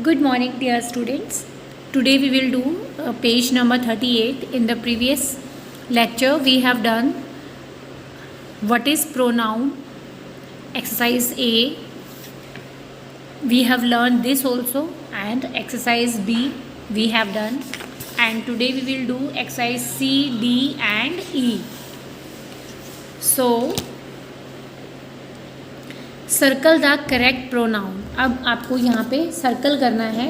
Good morning, dear students. Today we will do page number 38. In the previous lecture, we have done what is pronoun, exercise A. We have learned this also, and exercise B we have done. And today we will do exercise C, D and E. So, circle the correct pronoun. अब आपको यहाँ पे circle करना है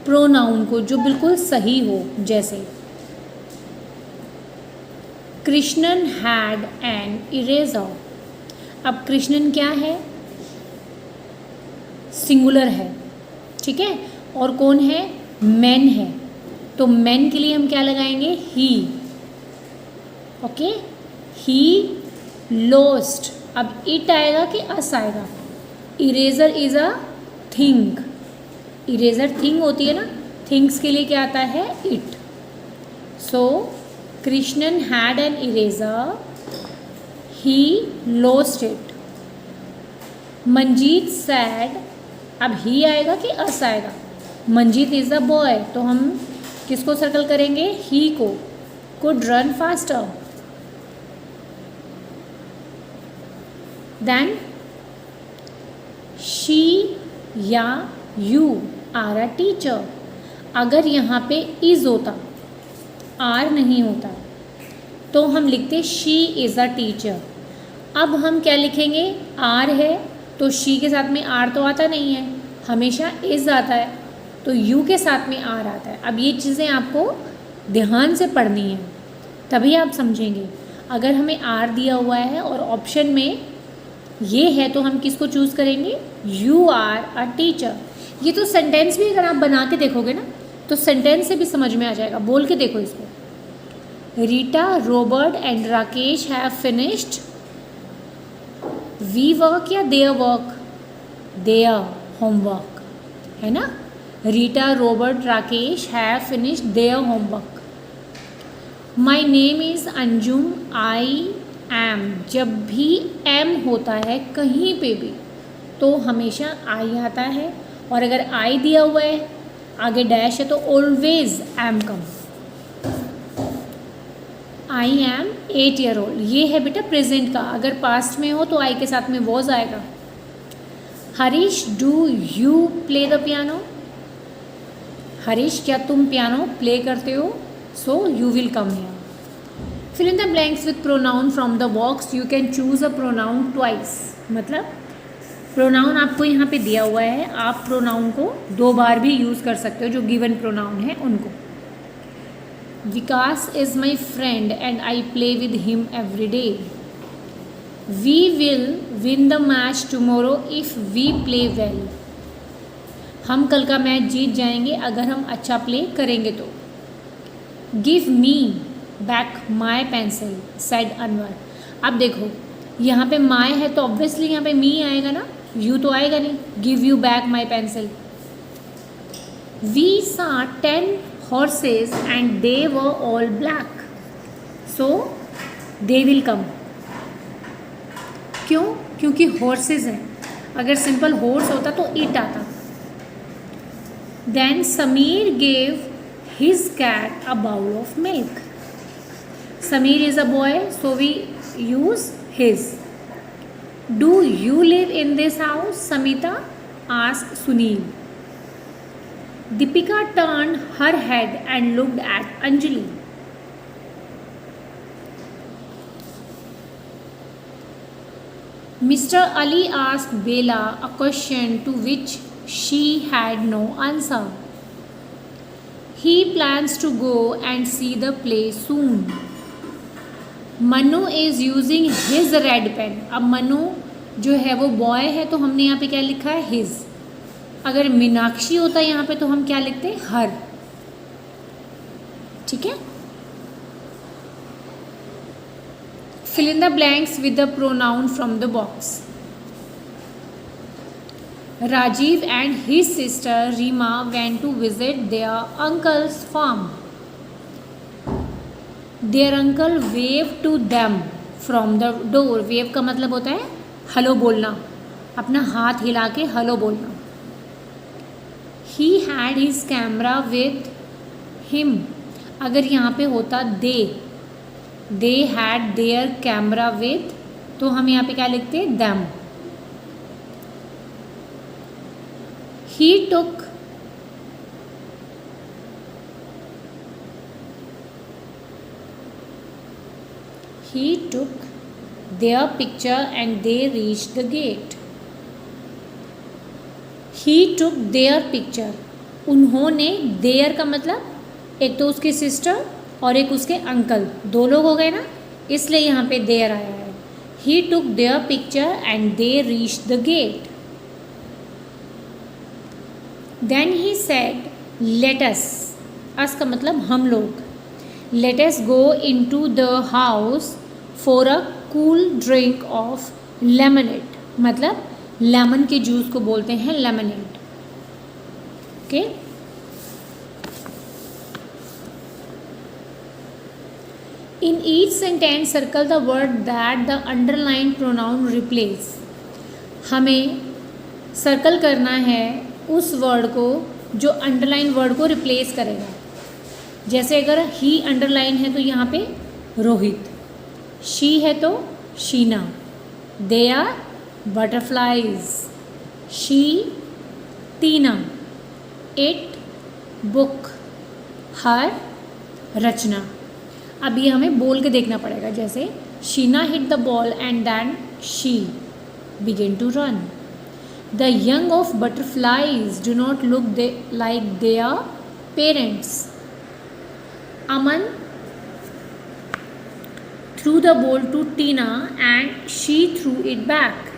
pronoun को जो बिल्कुल सही हो. जैसे कृष्णन हैड एन इरेजर. अब कृष्णन क्या है? सिंगुलर है, ठीक है. और कौन है? मैन है. तो मैन के लिए हम क्या लगाएंगे? ही. ओके. ही लोस्ट. अब इट आएगा कि अस आएगा? Eraser is a thing. Eraser thing होती है ना. थिंग्स के लिए क्या आता है? It. So Krishnan had an eraser, he lost it. Manjeet sad. अब ही आएगा कि अस आएगा? मंजीत इज अ बॉय, तो हम किसको सर्कल करेंगे? ही को. Could run faster. Then she या you are a teacher. अगर यहाँ पे is होता, are नहीं होता, तो हम लिखते she is a teacher. अब हम क्या लिखेंगे? are है तो she के साथ में are तो आता नहीं है, हमेशा is आता है. तो you के साथ में are आता है. अब ये चीज़ें आपको ध्यान से पढ़नी है, तभी आप समझेंगे. अगर हमें are दिया हुआ है और ऑप्शन में ये है तो हम किसको चूज़ करेंगे? You are a teacher. ये तो सेंटेंस भी अगर आप बना के देखोगे ना तो सेंटेंस से भी समझ में आ जाएगा. बोल के देखो इसको. Rita, Robert and Rakesh have finished we work या देयर वर्क? देयर होमवर्क है ना. Rita, Robert, Rakesh have finished their homework. My name is Anjum, I am. जब भी एम होता है कहीं पे भी तो हमेशा आई आता है. और अगर आई दिया हुआ है आगे डैश है तो always am come. I am 8 year old. ये है बेटा प्रेजेंट का. अगर पास्ट में हो तो आई के साथ में वॉज आएगा. Harish, do you play the piano? Harish, क्या तुम पियानो प्ले करते हो? So you will come here. Fill in the blanks with pronoun from the box. You can choose a pronoun twice. मतलब प्रोनाउन आपको यहाँ पे दिया हुआ है, आप प्रोनाउन को 2 बार भी यूज़ कर सकते हो जो गिवन प्रोनाउन है उनको. Vikas is my friend and I play with him every day. We will win the match tomorrow if we play well. हम कल का मैच जीत जाएंगे अगर हम अच्छा प्ले करेंगे तो. Give me back my pencil said Anwar. अब देखो यहाँ पे माई है तो ऑब्वियसली यहाँ पे मी आएगा ना, यू तो आएगा नहीं. Give you back my pencil. We saw 10 horses and they were all black, so they will come. क्यों? क्योंकि हॉर्सेज हैं. अगर सिंपल हॉर्स होता तो इट आता. Then Sameer gave his cat a bowl of milk. Sameer is a boy, so we use his. Do you live in this house? Samita asked Sunil. Deepika turned her head and looked at Anjali. Mr. Ali asked Bella a question to which she had no answer. He plans to go and see the play soon. Manu is using his red pen. अब मनु जो है वो boy है तो हमने यहाँ पे क्या लिखा है? हिज. अगर मीनाक्षी होता यहाँ पे तो हम क्या लिखते? हर. ठीक है. Fill in the blanks with the pronoun from the box. Rajiv and his sister Reema went to visit their uncle's farm. Their uncle wave to them from the door. Wave का मतलब होता है हेलो बोलना, अपना हाथ हिला के हेलो बोलना. He had his camera with him, अगर यहाँ पे होता they had there camera with, तो हम यहाँ पे क्या लिखते them. He took their picture and they reached the gate. He took their picture, उन्होंने, their का मतलब एक तो उसकी सिस्टर और एक उसके अंकल, दो लोग हो गए ना, इसलिए यहाँ पे देयर आया है। He took their picture and they reached the gate. Then he said, let us का मतलब हम लोग, let us go into the house for a cool drink of lemonade, मतलब लेमन के जूस को बोलते हैं lemonade. Okay, in each sentence circle the word that the underline pronoun replace, हमें सर्कल करना है उस वर्ड को जो अंडरलाइन वर्ड को रिप्लेस करेगा। जैसे अगर ही अंडरलाइन है तो यहाँ पे रोहित, शी है तो Sheena, they are butterflies, she Tina, it book, her Rachna. अब ये हमें बोल के देखना पड़ेगा, जैसे Sheena hit the ball and then she begin to run. The young of butterflies do not look like their parents. Aman threw the ball to Tina and she threw it back.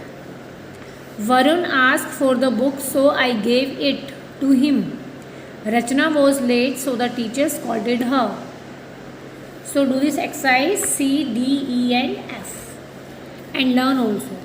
Varun asked for the book, so I gave it to him. Rachna was late, so the teacher scolded her. So do this exercise C, D, E and F and learn also.